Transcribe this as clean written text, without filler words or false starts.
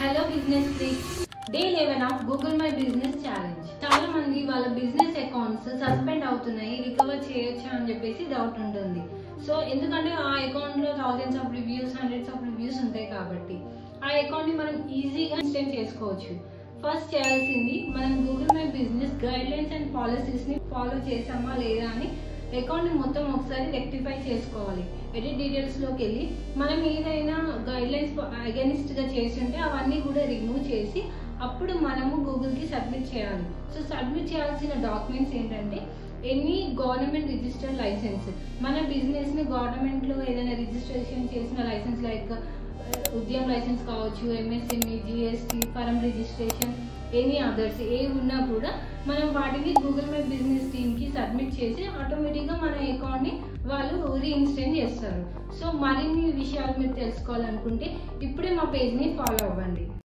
Hello business freaks, day 11 of Google my business challenge. చాలా మంది వాళ్ళ బిజినెస్ అకౌంట్స్ సస్పెండ్ అవుతున్నాయి, రికవర్ చేయొచ్చా అని చెప్పేసి డౌట్ ఉంటుంది. సో ఎందుకంటే ఆ అకౌంట్ లో thousands of reviews, hundreds of reviews ఉంటాయి కాబట్టి ఆ అకౌంట్ ని మనం ఈజీగా ఇన్స్టెంట్ చేసుకోవచ్చు. ఫస్ట్ చేయాల్సింది మనం Google my business guide lines and policies ని ఫాలో చేసామా లేదా అని అకౌంట్ ని మొత్తం ఒకసారి రెక్టిఫై చేసుకోవాలి. ఎడిట్ డీటెయిల్స్ లోకి వెళ్ళి మనం ఏదైనా గైడ్ లైన్స్ అగెనిస్ట్ గా చేసి ఉంటే అవన్నీ కూడా రిమూవ్ చేసి అప్పుడు మనము గూగుల్ కి సబ్మిట్ చేయాలి. సో సబ్మిట్ చేయాల్సిన డాక్యుమెంట్స్ ఏంటంటే ఎనీ గవర్నమెంట్ రిజిస్టర్డ్ లైసెన్స్, మన బిజినెస్ ని గవర్నమెంట్ లో ఏదైనా రిజిస్ట్రేషన్ చేసిన లైసెన్స్ లైక్ ఉద్యమ్ లైసెన్స్ కావచ్చు, MSME, GST, ఫరం registration, any others ఏ ఉన్నా కూడా మనం వాటిని గూగుల్ మై బిజినెస్ టీమ్ కి సబ్మిట్ చేసి ఆటోమేటిక్ గా మన అకౌంట్ ని వాళ్ళు రీఇన్స్టేట్ చేస్తారు. సో మరిన్ని విషయాలు మీరు తెలుసుకోవాలనుకుంటే ఇప్పుడే మా పేజ్ ని ఫాలో అవ్వండి.